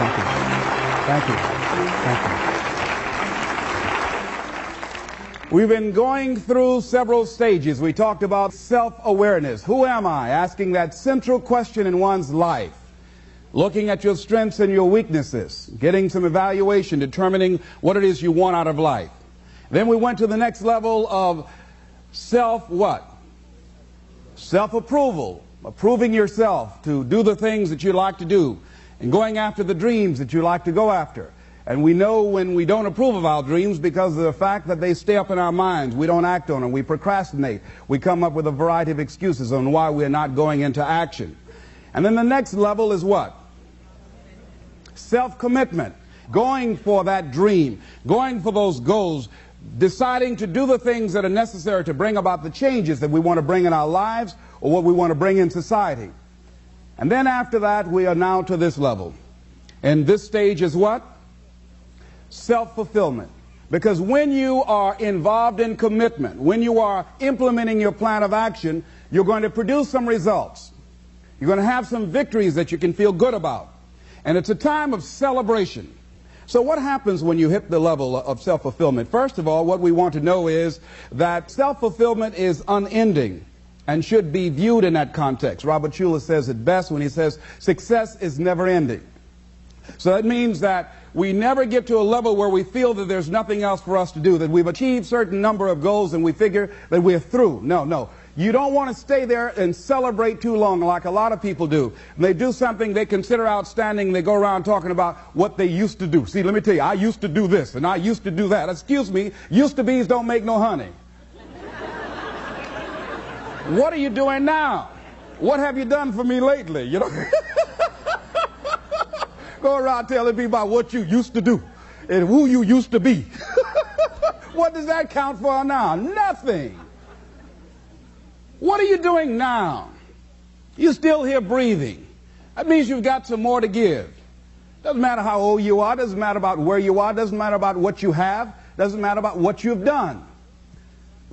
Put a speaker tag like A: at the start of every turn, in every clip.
A: Thank you. Thank you. Thank you. We've been going through several stages. We talked about self-awareness. Who am I? Asking that central question in one's life. Looking at your strengths and your weaknesses. Getting some evaluation, determining what it is you want out of life. Then we went to the next level of what? Self-approval. Approving yourself to do the things that you like to do. And going after the dreams that you like to go after. And we know when we don't approve of our dreams because of the fact that they stay up in our minds. We don't act on them. We procrastinate. We come up with a variety of excuses on why we're not going into action. And then the next level is what? Self-commitment. Going for that dream. Going for those goals. Deciding to do the things that are necessary to bring about the changes that we want to bring in our lives or what we want to bring in society. And then after that, we are now to this level. And this stage is what? Self-fulfillment. Because when you are involved in commitment, when you are implementing your plan of action, you're going to produce some results. You're going to have some victories that you can feel good about. And it's a time of celebration. So what happens when you hit the level of self-fulfillment? First of all, what we want to know is that self-fulfillment is unending and should be viewed in that context. Robert Schuller says it best when he says success is never ending. So that means that we never get to a level where we feel that there's nothing else for us to do, that we've achieved a certain number of goals and we figure that we're through. No, no. You don't want to stay there and celebrate too long like a lot of people do. When they do something they consider outstanding, they go around talking about what they used to do. See, let me tell you, I used to do this and I used to do that. Excuse me, used to be's don't make no honey. What are you doing now? What have you done for me lately? You know? Go around telling people about what you used to do and who you used to be. What does that count for now? Nothing. What are you doing now? You're still here breathing. That means you've got some more to give. Doesn't matter how old you are, doesn't matter about where you are, doesn't matter about what you have, doesn't matter about what you've done.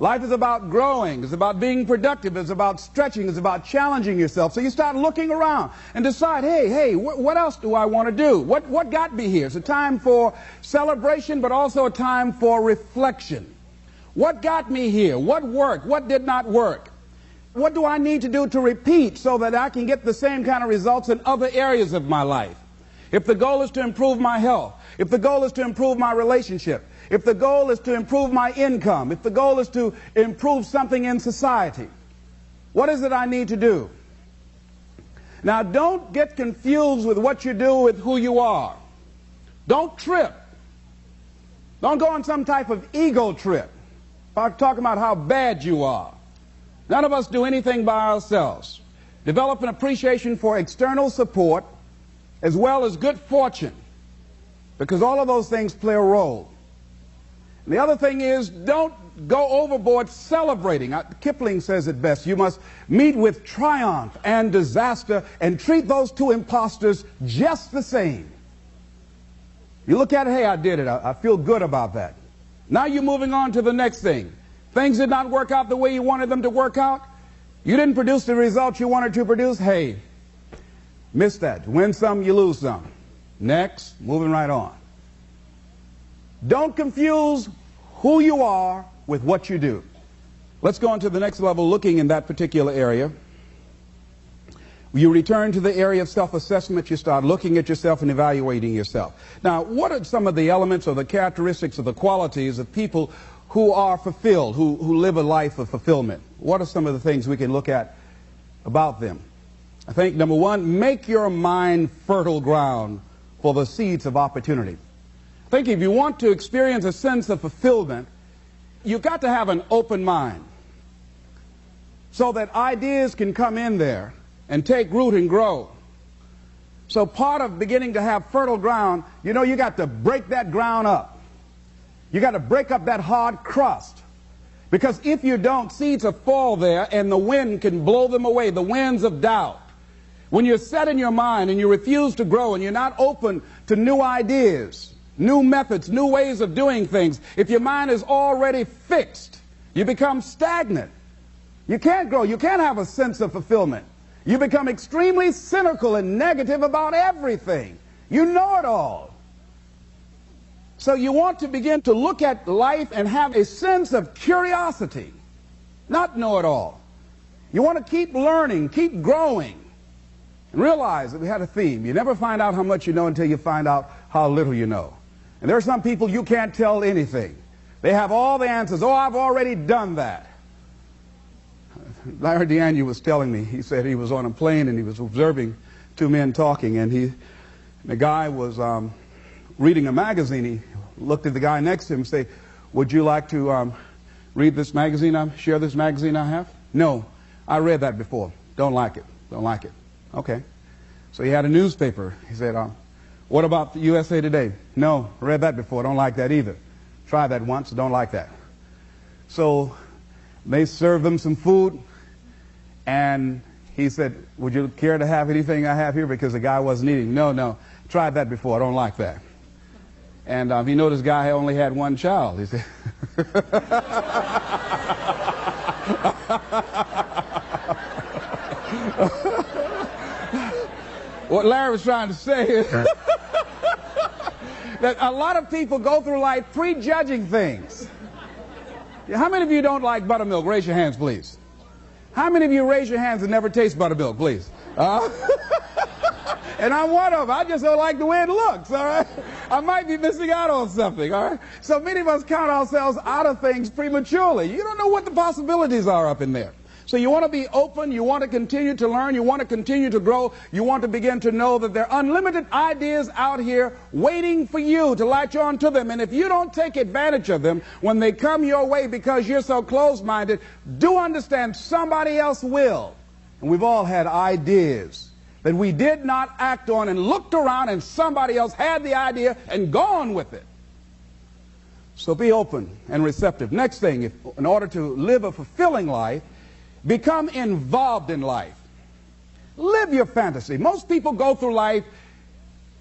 A: Life is about growing, it's about being productive, it's about stretching, it's about challenging yourself. So you start looking around and decide, hey, what else do I want to do? What got me here? It's a time for celebration, but also a time for reflection. What got me here? What worked? What did not work? What do I need to do to repeat so that I can get the same kind of results in other areas of my life? If the goal is to improve my health, if the goal is to improve my relationship, if the goal is to improve my income, if the goal is to improve something in society, what is it I need to do? Now, don't get confused with what you do with who you are. Don't trip. Don't go on some type of ego trip. Talking about how bad you are. None of us do anything by ourselves. Develop an appreciation for external support as well as good fortune, because all of those things play a role. And the other thing is, don't go overboard celebrating. Kipling says it best. You must meet with triumph and disaster and treat those two imposters just the same. You look at it, hey, I did it. I feel good about that. Now you're moving on to the next thing. Things did not work out the way you wanted them to work out. You didn't produce the results you wanted to produce. Hey, miss that. Win some, you lose some. Next, moving right on. Don't confuse who you are with what you do. Let's go on to the next level, looking in that particular area. You return to the area of self-assessment. You start looking at yourself and evaluating yourself. Now, what are some of the elements or the characteristics or the qualities of people who are fulfilled, who live a life of fulfillment? What are some of the things we can look at about them? I think, number one, make your mind fertile ground for the seeds of opportunity. I think if you want to experience a sense of fulfillment, you've got to have an open mind so that ideas can come in there and take root and grow. So part of beginning to have fertile ground, you know, you got to break that ground up. You got to break up that hard crust. Because if you don't, seeds will fall there and the wind can blow them away, the winds of doubt. When you're set in your mind and you refuse to grow and you're not open to new ideas, new methods, new ways of doing things, if your mind is already fixed, you become stagnant. You can't grow. You can't have a sense of fulfillment. You become extremely cynical and negative about everything. You know it all. So you want to begin to look at life and have a sense of curiosity, not know it all. You want to keep learning, keep growing, and realize that we had a theme. You never find out how much you know until you find out how little you know. And there are some people you can't tell anything. They have all the answers. Oh, I've already done that. Larry DeAngie was telling me, he said he was on a plane and he was observing two men talking, and the guy was reading a magazine. He looked at the guy next to him and said, would you like to read this magazine, share this magazine I have? No, I read that before. Don't like it. Don't like it. Okay. So he had a newspaper. He said, what about the USA Today? No, read that before. Don't like that either. Tried that once. Don't like that. So they served him some food, and he said, would you care to have anything I have here? Because the guy wasn't eating. No, tried that before. I don't like that. And he noticed the guy only had one child. He said, what Larry was trying to say is that a lot of people go through life prejudging things. How many of you don't like buttermilk? Raise your hands, please. How many of you raise your hands and never taste buttermilk, please? And I'm one of them. I just don't like the way it looks, all right? I might be missing out on something, all right? So many of us count ourselves out of things prematurely. You don't know what the possibilities are up in there. So you want to be open, you want to continue to learn, you want to continue to grow, you want to begin to know that there are unlimited ideas out here waiting for you to latch on to them. And if you don't take advantage of them when they come your way because you're so closed-minded, do understand somebody else will. And we've all had ideas that we did not act on and looked around and somebody else had the idea and gone with it. So be open and receptive. Next thing, in order to live a fulfilling life, become involved in life. Live your fantasy. Most people go through life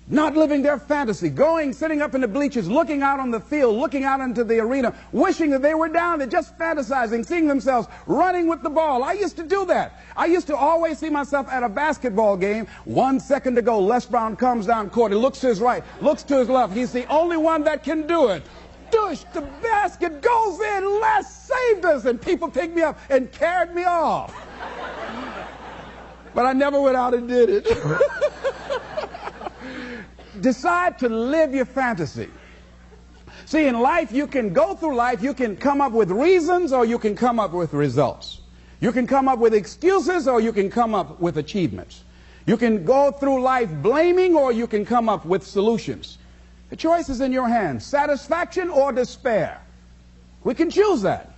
A: not living their fantasy, sitting up in the bleachers, looking out on the field, looking out into the arena, wishing that they were down there, just fantasizing, seeing themselves running with the ball. I used to do that. I used to always see myself at a basketball game, 1 second to go, Les Brown comes down court, he looks to his right, looks to his left, he's the only one that can do it. Dush, the basket goes in, Les saved us, and people picked me up and carried me off. But I never went out and did it. Decide to live your fantasy. See, in life, you can go through life, you can come up with reasons or you can come up with results. You can come up with excuses or you can come up with achievements. You can go through life blaming or you can come up with solutions. The choice is in your hands, satisfaction or despair. We can choose that.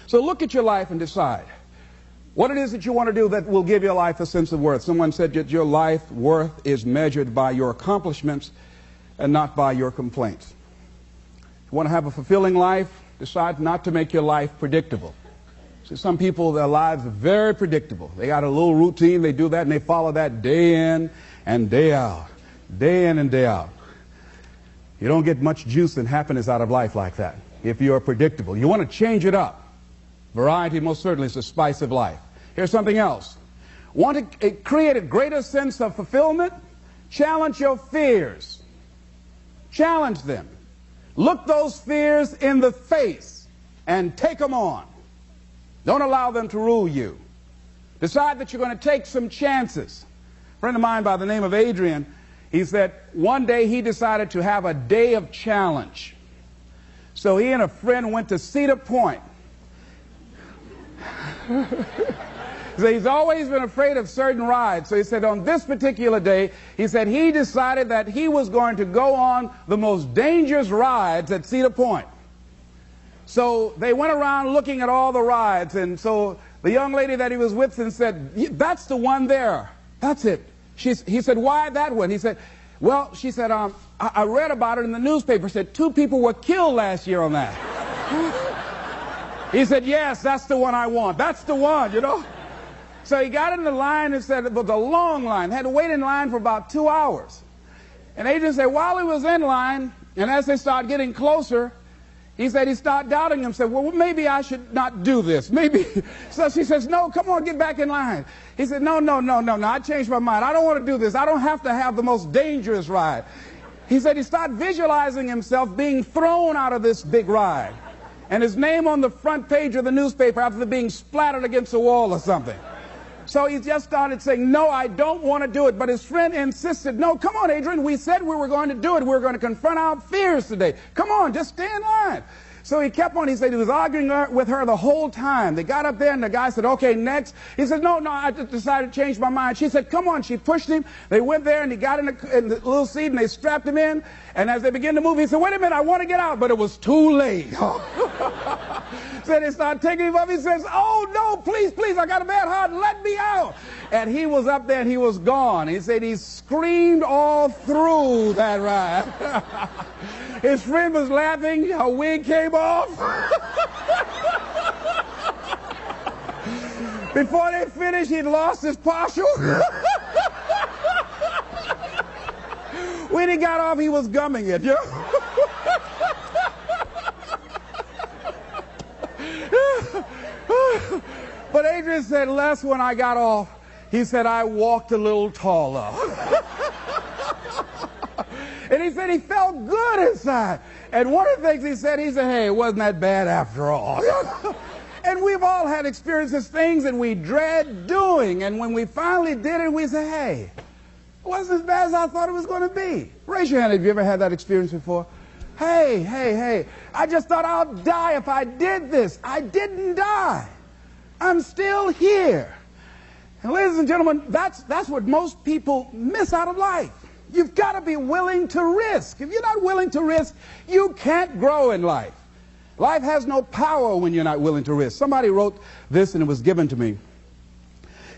A: So look at your life and decide what it is that you want to do that will give your life a sense of worth. Someone said that your life worth is measured by your accomplishments and not by your complaints. If you want to have a fulfilling life, decide not to make your life predictable. See, some people, their lives are very predictable. They got a little routine, they do that, and they follow that day in and day out. Day in and day out. You don't get much juice and happiness out of life like that if you're predictable. You want to change it up. Variety most certainly is the spice of life. Here's something else. Want to create a greater sense of fulfillment? Challenge your fears. Challenge them. Look those fears in the face and take them on. Don't allow them to rule you. Decide that you're going to take some chances. A friend of mine by the name of Adrian, he said one day he decided to have a day of challenge. So he and a friend went to Cedar Point. So he's always been afraid of certain rides. So he said on this particular day, he said he decided that he was going to go on the most dangerous rides at Cedar Point. So they went around looking at all the rides, and so the young lady that he was with said, that's the one there. That's it. He said, why that one? He said, well, she said, I read about it in the newspaper. Said 2 people were killed last year on that. He said, yes, that's the one I want. That's the one, you know. So he got in the line and said it was a long line. Had to wait in line for about 2 hours. And Adrian said while he was in line, and as they started getting closer, He said he started doubting himself. Well, maybe I should not do this. Maybe. So she says, no, come on, get back in line. He said, no, I changed my mind. I don't want to do this. I don't have to have the most dangerous ride. He said he started visualizing himself being thrown out of this big ride, and his name on the front page of the newspaper after being splattered against a wall or something. So he just started saying, no, I don't want to do it. But his friend insisted, no, come on, Adrian, we said we were going to do it. We were going to confront our fears today. Come on, just stay in line. So he kept on. He said he was arguing with her the whole time. They got up there, and the guy said, okay, next. He said, no, I just decided to change my mind. She said, come on. She pushed him. They went there, and he got in the little seat, and they strapped him in. And as they began to move, he said, wait a minute, I want to get out. But it was too late. So they started taking him up. He says, oh, no, please, I got a bad heart. Let me out. And he was up there, and he was gone. He said he screamed all through that ride. His friend was laughing. Her wig came off. Before they finished, he'd lost his partial. When he got off, he was gumming it. You know? But Adrian said, Les, when I got off, he said, I walked a little taller. And he said he felt good inside. And one of the things he said, hey, it wasn't that bad after all. And we've all had experiences, things that we dread doing. And when we finally did it, we say, hey, it wasn't as bad as I thought it was going to be. Raise your hand if you ever had that experience before. Hey, I just thought I'll die if I did this. I didn't die. I'm still here. And ladies and gentlemen, that's what most people miss out of life. You've got to be willing to risk. If you're not willing to risk, you can't grow in life. Life has no power when you're not willing to risk. Somebody wrote this, and it was given to me.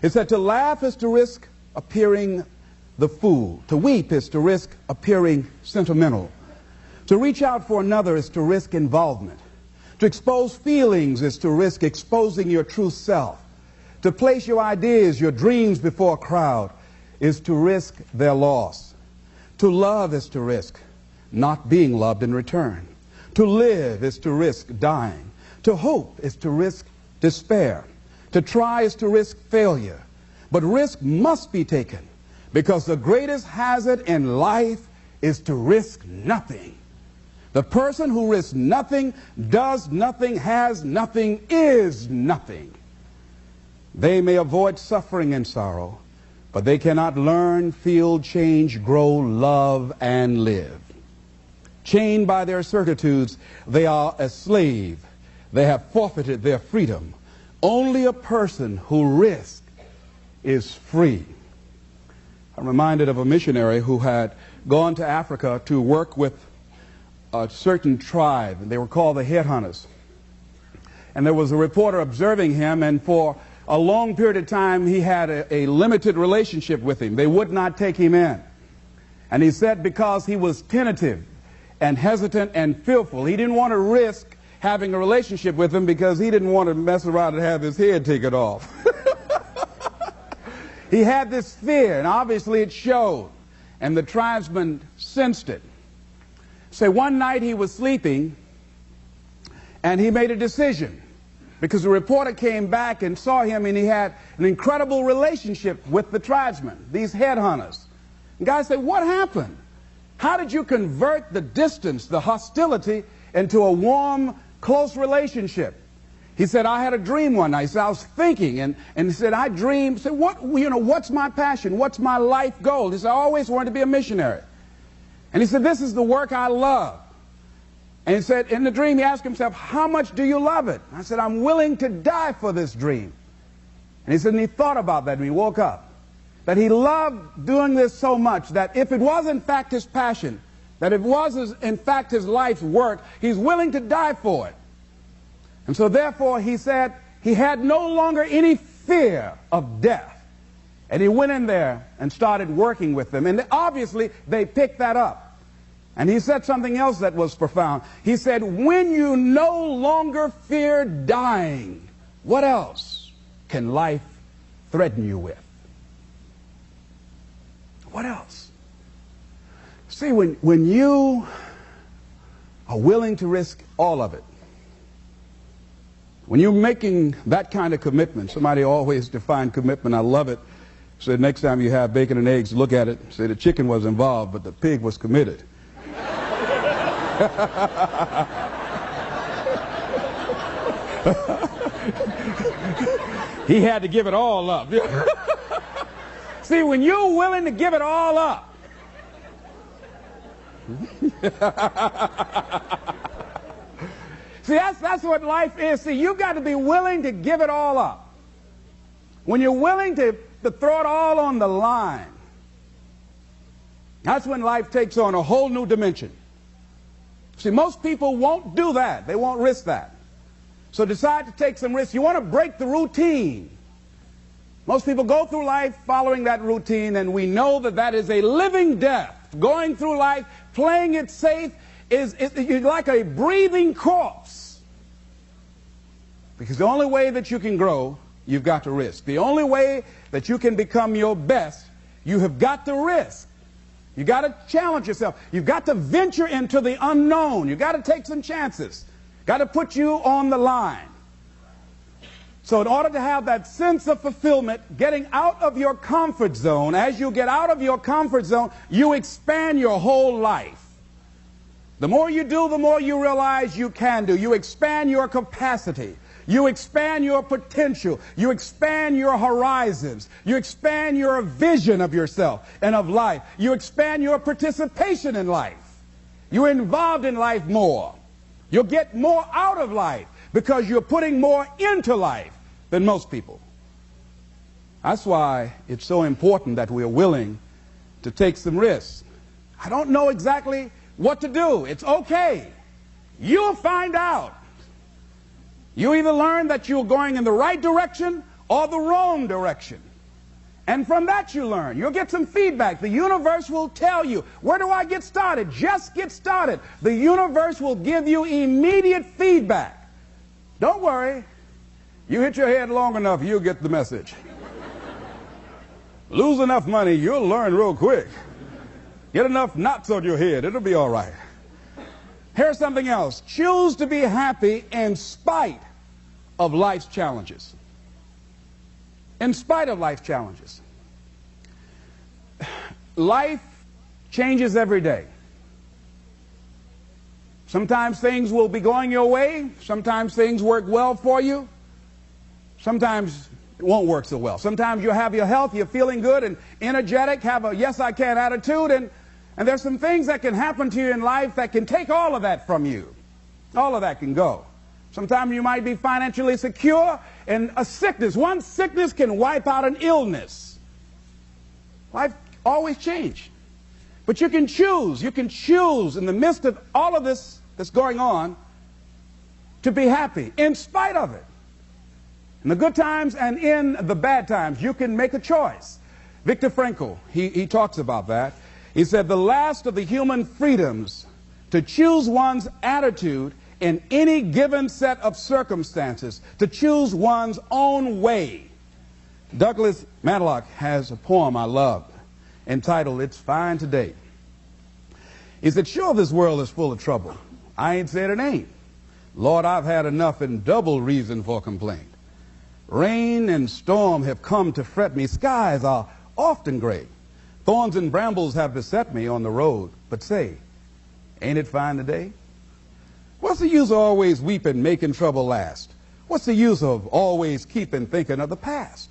A: It said, to laugh is to risk appearing the fool. To weep is to risk appearing sentimental. To reach out for another is to risk involvement. To expose feelings is to risk exposing your true self. To place your ideas, your dreams before a crowd is to risk their loss. To love is to risk not being loved in return. To live is to risk dying. To hope is to risk despair. To try is to risk failure. But risk must be taken, because the greatest hazard in life is to risk nothing. The person who risks nothing, does nothing, has nothing, is nothing. They may avoid suffering and sorrow, but they cannot learn, feel, change, grow, love, and live. Chained by their certitudes, they are a slave. They have forfeited their freedom. Only a person who risks is free. I'm reminded of a missionary who had gone to Africa to work with a certain tribe, and they were called the Headhunters. And there was a reporter observing him, and for a long period of time he had a limited relationship with him. They would not take him in. And he said because he was tentative and hesitant and fearful, he didn't want to risk having a relationship with him because he didn't want to mess around and have his head taken off. He had this fear, and obviously it showed, and the tribesmen sensed it. So one night he was sleeping, and he made a decision, because the reporter came back and saw him, and he had an incredible relationship with the tribesmen, these headhunters. The guy said, what happened? How did you convert the distance, the hostility, into a warm, close relationship? He said, I had a dream one night. He said, I was thinking, and he said, I dreamed. He said, what's my passion? What's my life goal? He said, I always wanted to be a missionary. And he said, this is the work I love. And he said, in the dream, he asked himself, how much do you love it? I said, I'm willing to die for this dream. And he said, and he thought about that when he woke up, that he loved doing this so much that if it was in fact his passion, that it was in fact his life's work, he's willing to die for it. And so therefore, he said, he had no longer any fear of death. And he went in there and started working with them. And obviously, they picked that up. And he said something else that was profound. He said, when you no longer fear dying, what else can life threaten you with? What else? See, when you are are willing to risk all of it. When you're making that kind of commitment, somebody always defined commitment, I love it, said next time you have bacon and eggs, look at it, say the chicken was involved, but the pig was committed. He had to give it all up. See, when you're willing to give it all up, see, that's what life is. See, you've got to be willing to give it all up. When you're willing to throw it all on the line, that's when life takes on a whole new dimension. See, most people won't do that. They won't risk that. So decide to take some risks. You want to break the routine. Most people go through life following that routine, and we know that that is a living death. Going through life, playing it safe, is like a breathing corpse. Because the only way that you can grow, you've got to risk. The only way that you can become your best, you have got to risk. You've got to challenge yourself. You've got to venture into the unknown. You've got to take some chances. Got to put you on the line. So in order to have that sense of fulfillment, getting out of your comfort zone, as you get out of your comfort zone, you expand your whole life. The more you do, the more you realize you can do. You expand your capacity. You expand your potential. You expand your horizons. You expand your vision of yourself and of life. You expand your participation in life. You're involved in life more. You'll get more out of life because you're putting more into life than most people. That's why it's so important that we're willing to take some risks. I don't know exactly what to do. It's okay. You'll find out. You either learn that you're going in the right direction or the wrong direction. And from that you learn. You'll get some feedback. The universe will tell you, where do I get started? Just get started. The universe will give you immediate feedback. Don't worry. You hit your head long enough, you'll get the message. Lose enough money, you'll learn real quick. Get enough knots on your head, it'll be all right. Here's something else. Choose to be happy in spite of life's challenges. In spite of life's challenges. Life changes every day. Sometimes things will be going your way. Sometimes things work well for you. Sometimes it won't work so well. Sometimes you'll have your health, you're feeling good and energetic, have a yes I can attitude, and there's some things that can happen to you in life that can take all of that from you. All of that can go. Sometimes you might be financially secure, and a sickness, one sickness can wipe out an illness. Life always changes. But you can choose in the midst of all of this that's going on to be happy in spite of it. In the good times and in the bad times, you can make a choice. Viktor Frankl, he talks about that. He said the last of the human freedoms to choose one's attitude in any given set of circumstances, to choose one's own way. Douglas Matlock has a poem I love entitled, It's Fine Today. He said, sure, this world is full of trouble. I ain't said it ain't. Lord, I've had enough and double reason for complaint. Rain and storm have come to fret me. Skies are often gray. Thorns and brambles have beset me on the road. But say, ain't it fine today? What's the use of always weeping, making trouble last? What's the use of always keeping thinking of the past?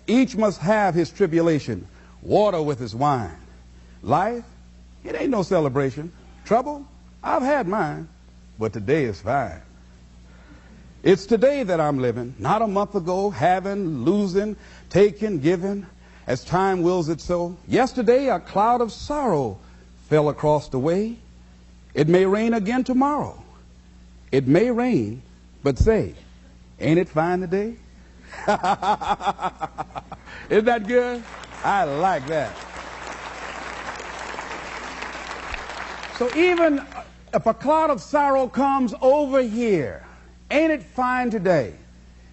A: Each must have his tribulation, water with his wine. Life, it ain't no celebration. Trouble, I've had mine, but today is fine. It's today that I'm living, not a month ago, having, losing, taking, giving, as time wills it so. Yesterday, a cloud of sorrow fell across the way. It may rain again tomorrow. It may rain, but say, ain't it fine today? Isn't that good? I like that. So even if a cloud of sorrow comes over here, ain't it fine today?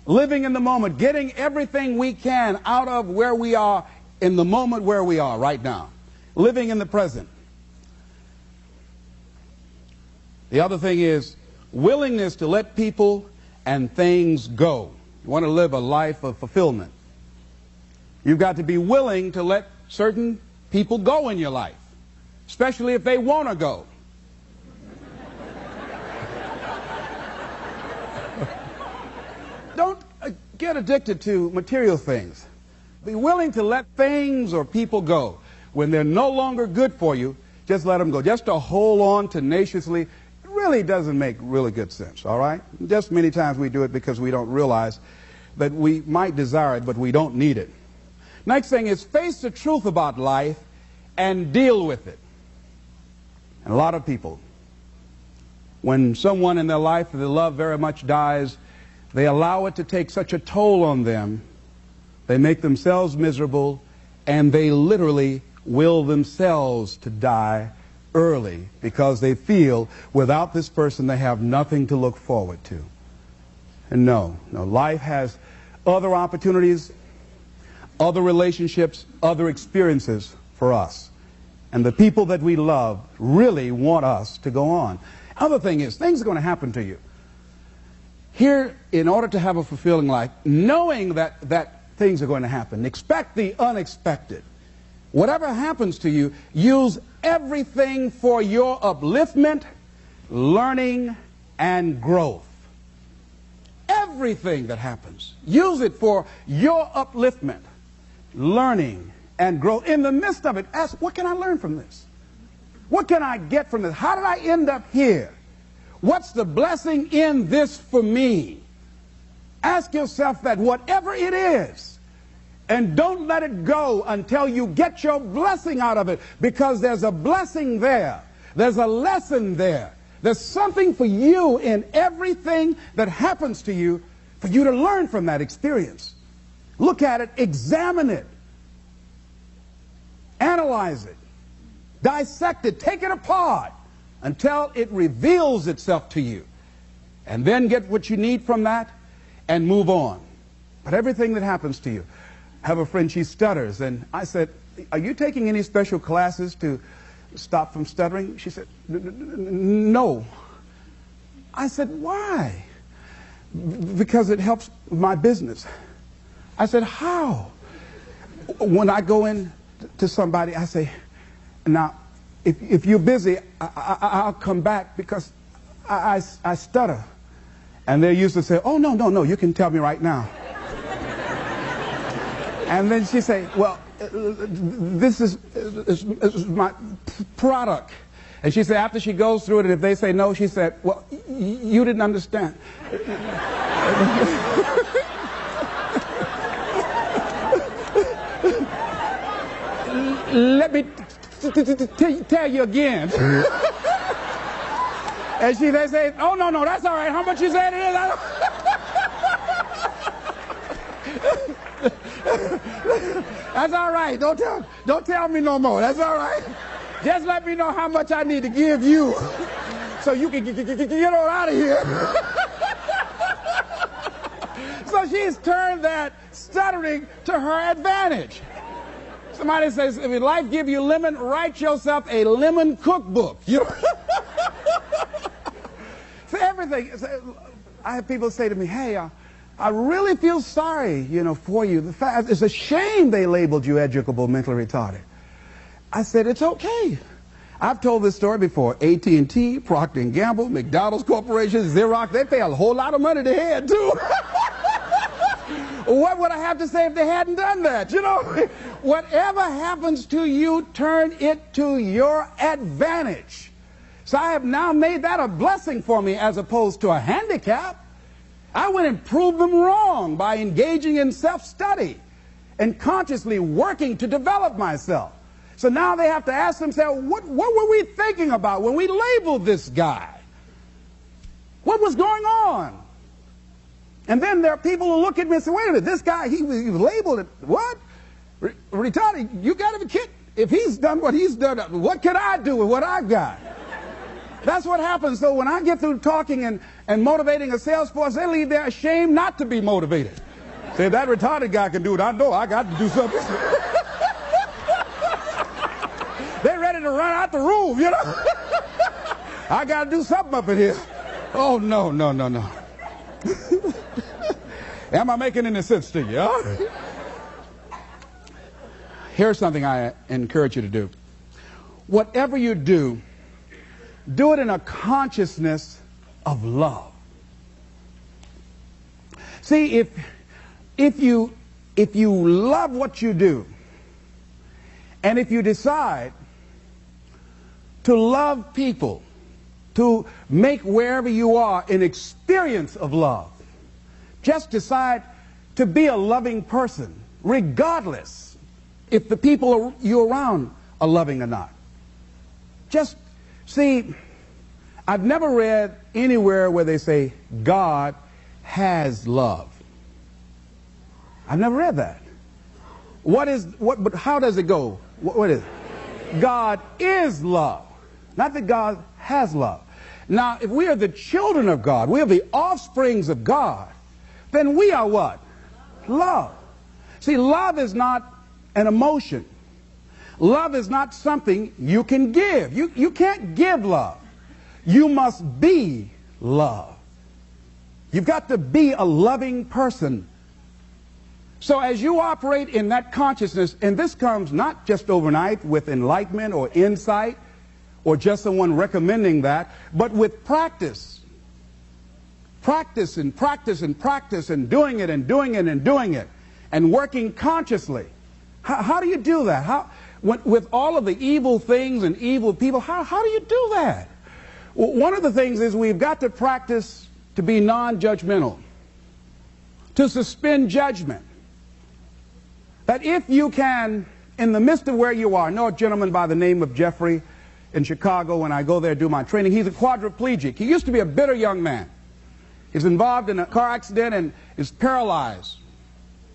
A: Living in the moment, getting everything we can out of where we are in the moment where we are right now. Living in the present. The other thing is willingness to let people and things go. You want to live a life of fulfillment. You've got to be willing to let certain people go in your life, especially if they want to go. Don't get addicted to material things. Be willing to let things or people go. When they're no longer good for you, just let them go. Just to hold on tenaciously really doesn't make really good sense, all right? Just many times we do it because we don't realize that we might desire it, but we don't need it. Next thing is face the truth about life and deal with it. And a lot of people, when someone in their life that they love very much dies, they allow it to take such a toll on them. They make themselves miserable, and they literally will themselves to die early because they feel without this person they have nothing to look forward to. And no, life has other opportunities, other relationships, other experiences for us. And the people that we love really want us to go on. Other thing is, things are going to happen to you. Here, in order to have a fulfilling life, knowing that things are going to happen, expect the unexpected. Whatever happens to you, use everything for your upliftment, learning, and growth. Everything that happens, use it for your upliftment, learning, and growth. In the midst of it, ask, what can I learn from this? What can I get from this? How did I end up here? What's the blessing in this for me? Ask yourself that, whatever it is, and don't let it go until you get your blessing out of it, because there's a blessing there. There's a lesson there. There's something for you in everything that happens to you for you to learn from that experience. Look at it, examine it, analyze it, dissect it, take it apart until it reveals itself to you. And then get what you need from that and move on. But everything that happens to you. I have a friend, she stutters, and I said, are you taking any special classes to stop from stuttering? She said, no. I said, why? Because it helps my business. I said, how? When I go in to somebody, I say, now, if you're busy, I'll come back because I stutter. And they used to say, oh, no, you can tell me right now. And then she say, well, this is my product. And she said, after she goes through it, and if they say no, she said, well, you didn't understand. Let me tell you again. And they say, oh, no, that's all right. How much you saying it is? That's all right. Don't tell me no more. That's all right. Just let me know how much I need to give you so you can get on out of here. So she's turned that stuttering to her advantage. Somebody says, if life give you lemon, write yourself a lemon cookbook. You know? So everything. I have people say to me, hey, I really feel sorry, for you. The fact, it's a shame they labeled you educable mentally retarded. I said, it's okay. I've told this story before. AT&T, Procter & Gamble, McDonald's Corporation, Xerox, they pay a whole lot of money to head, too. What would I have to say if they hadn't done that? Whatever happens to you, turn it to your advantage. So I have now made that a blessing for me as opposed to a handicap. I would and prove them wrong by engaging in self-study and consciously working to develop myself. So now they have to ask themselves, what were we thinking about when we labeled this guy? What was going on? And then there are people who look at me and say, wait a minute, this guy, he labeled it, what? Retarded, you got to be kidding. If he's done what he's done, what can I do with what I've got? That's what happens. So when I get through talking and motivating a sales force, they leave there ashamed not to be motivated. Say, if that retarded guy can do it, I know I got to do something. They're ready to run out the room, I got to do something up in here. Oh, no, no, no, no. Am I making any sense to you? Huh? Here's something I encourage you to do. Whatever you do, do it in a consciousness of love. See, if you love what you do, and if you decide to love people, to make wherever you are an experience of love, just decide to be a loving person, regardless if the people you're around are loving or not. Just see, I've never read anywhere where they say God has love. I've never read that. But how does it go? What is it? God is love. Not that God has love. Now, if we are the children of God, we are the offsprings of God, then we are what? Love. See, love is not an emotion. Love is not something you can give. You can't give love. You must be love. You've got to be a loving person. So as you operate in that consciousness, and this comes not just overnight with enlightenment or insight or just someone recommending that, but with practice. Practice and practice and practice and doing it and doing it and doing it and working consciously. How do you do that? With all of the evil things and evil people, how do you do that? Well, one of the things is we've got to practice to be non-judgmental, to suspend judgment. That if you can, in the midst of where you are, I know a gentleman by the name of Jeffrey in Chicago. When I go there to do my training, he's a quadriplegic. He used to be a bitter young man. He's involved in a car accident and is paralyzed.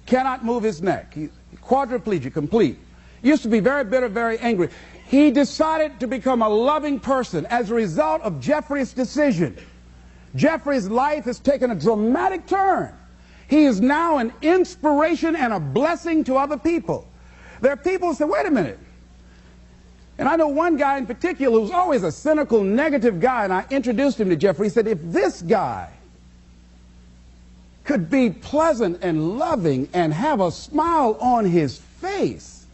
A: Cannot move his neck. He's quadriplegic, complete. Used to be very bitter, very angry. He decided to become a loving person as a result of Jeffrey's decision. Jeffrey's life has taken a dramatic turn. He is now an inspiration and a blessing to other people. There are people who say, wait a minute. And I know one guy in particular who's always a cynical, negative guy, and I introduced him to Jeffrey. He said, if this guy could be pleasant and loving and have a smile on his face,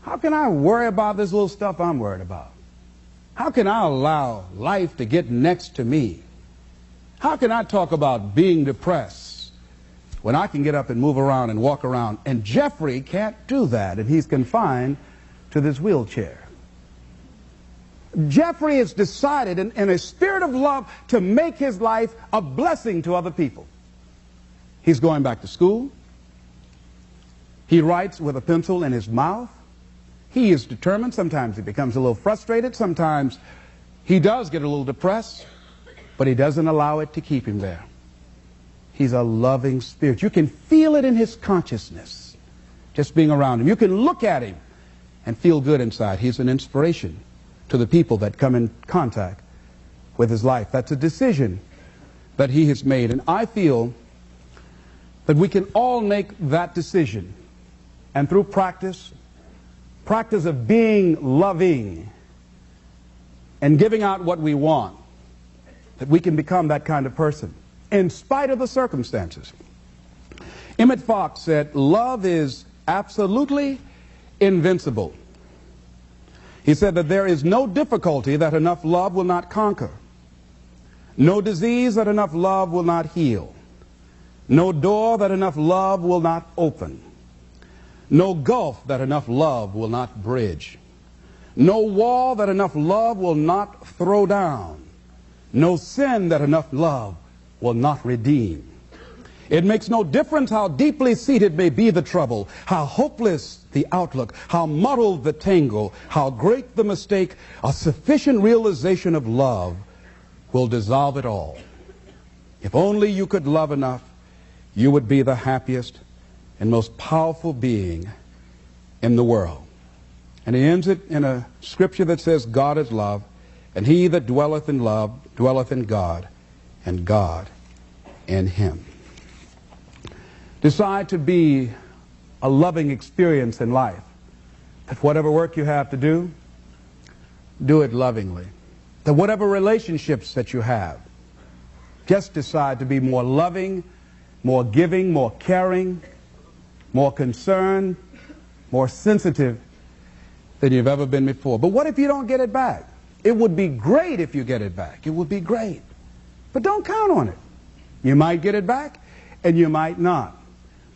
A: how can I worry about this little stuff I'm worried about? How can I allow life to get next to me? How can I talk about being depressed when I can get up and move around and walk around? And Jeffrey can't do that, and he's confined to this wheelchair. Jeffrey has decided in a spirit of love to make his life a blessing to other people. He's going back to school. He writes with a pencil in his mouth. He is determined. Sometimes he becomes a little frustrated. Sometimes he does get a little depressed, but he doesn't allow it to keep him there. He's a loving spirit. You can feel it in his consciousness, just being around him. You can look at him and feel good inside. He's an inspiration to the people that come in contact with his life. That's a decision that he has made. And I feel that we can all make that decision. And through practice of being loving and giving out what we want, that we can become that kind of person in spite of the circumstances. Emmett Fox said, love is absolutely invincible. He said that there is no difficulty that enough love will not conquer, no disease that enough love will not heal, no door that enough love will not open, no gulf that enough love will not bridge, no wall that enough love will not throw down, no sin that enough love will not redeem. It makes no difference how deeply seated may be the trouble, how hopeless the outlook, how muddled the tangle, how great the mistake, a sufficient realization of love will dissolve it all. If only you could love enough, you would be the happiest and most powerful being in the world. And he ends it in a scripture that says, God is love, and he that dwelleth in love dwelleth in God, and God in him. Decide to be a loving experience in life. That whatever work you have to do, do it lovingly. That whatever relationships that you have, just decide to be more loving, more giving, more caring, more concerned, more sensitive than you've ever been before. But what if you don't get it back? It would be great if you get it back. It would be great. But don't count on it. You might get it back and you might not.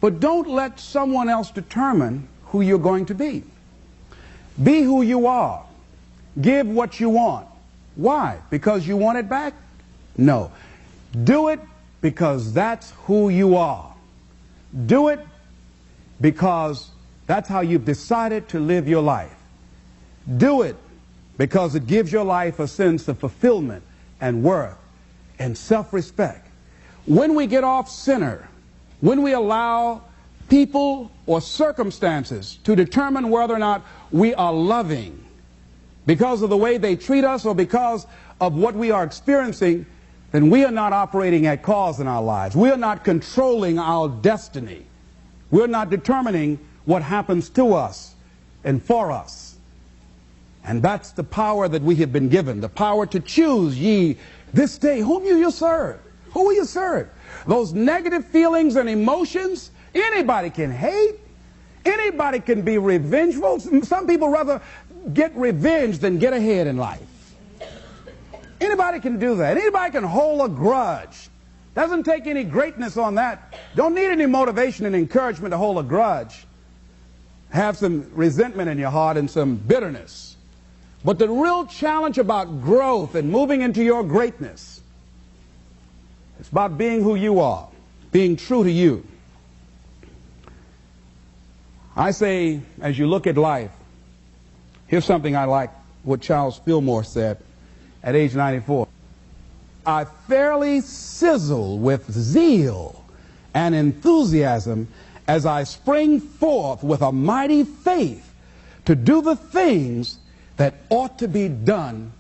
A: But don't let someone else determine who you're going to be. Be who you are. Give what you want. Why? Because you want it back? No. Do it because that's who you are. Do it because that's how you've decided to live your life. Do it because it gives your life a sense of fulfillment and worth and self-respect. When we get off center, when we allow people or circumstances to determine whether or not we are loving because of the way they treat us or because of what we are experiencing, then we are not operating at cause in our lives. We are not controlling our destiny. We're not determining what happens to us and for us. And that's the power that we have been given, the power to choose ye this day whom you will serve. Who will you serve? Those negative feelings and emotions, anybody can hate. Anybody can be revengeful. Some people rather get revenge than get ahead in life. Anybody can do that. Anybody can hold a grudge. Doesn't take any greatness on that. Don't need any motivation and encouragement to hold a grudge. Have some resentment in your heart and some bitterness. But the real challenge about growth and moving into your greatness, it's about being who you are, being true to you. I say, as you look at life, here's something I like, what Charles Fillmore said at age 94. I fairly sizzle with zeal and enthusiasm as I spring forth with a mighty faith to do the things that ought to be done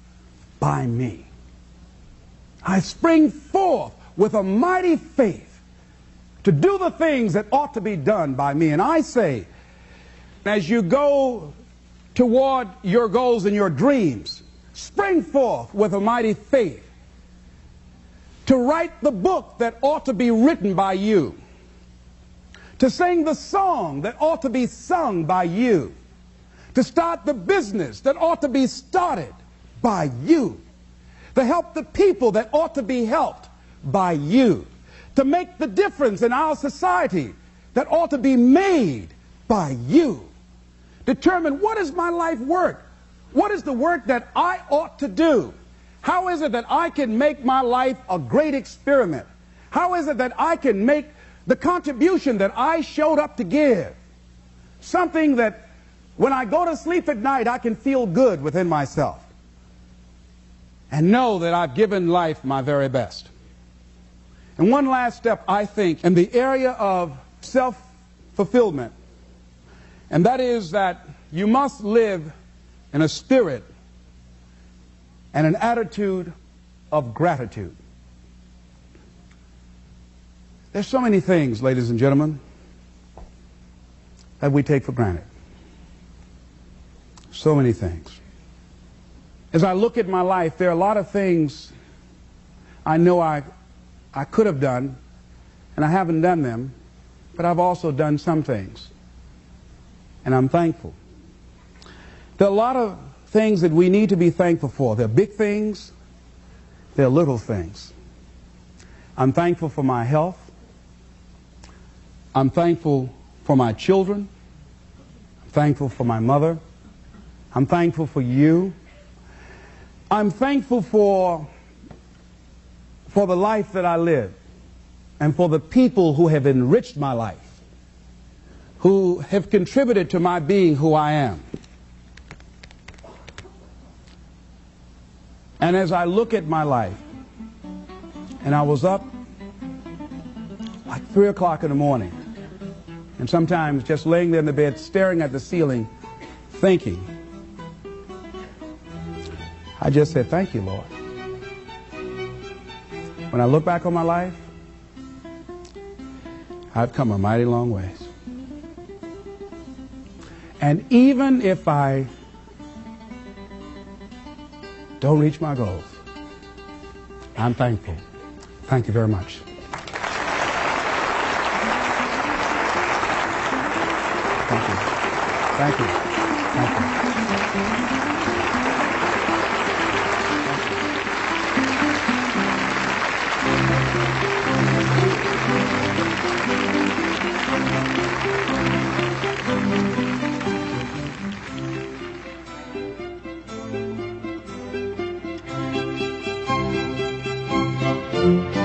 A: by me. I spring forth with a mighty faith to do the things that ought to be done by me. And I say, as you go toward your goals and your dreams, spring forth with a mighty faith to write the book that ought to be written by you, to sing the song that ought to be sung by you, to start the business that ought to be started by you, to help the people that ought to be helped by you, to make the difference in our society that ought to be made by you. Determine, what is my life work? What is the work that I ought to do? How is it that I can make my life a great experiment? How is it that I can make the contribution that I showed up to give? Something that when I go to sleep at night, I can feel good within myself and know that I've given life my very best. And one last step, I think, in the area of self-fulfillment, and that is that you must live in a spirit and an attitude of gratitude. There's so many things, ladies and gentlemen, that we take for granted. So many things. As I look at my life, there are a lot of things I know I could have done, and I haven't done them, but I've also done some things, and I'm thankful. There are a lot of things that we need to be thankful for. There are big things, there are little things. I'm thankful for my health. I'm thankful for my children. I'm thankful for my mother. I'm thankful for you. I'm thankful for the life that I live and for the people who have enriched my life, who have contributed to my being who I am. And as I look at my life, and I was up like 3 o'clock in the morning, and sometimes just laying there in the bed, staring at the ceiling, thinking, I just said, thank you, Lord. When I look back on my life, I've come a mighty long ways. And even if I don't reach my goals. I'm thankful. Thank you very much. Thank you. Thank you. Thank you. Thank you.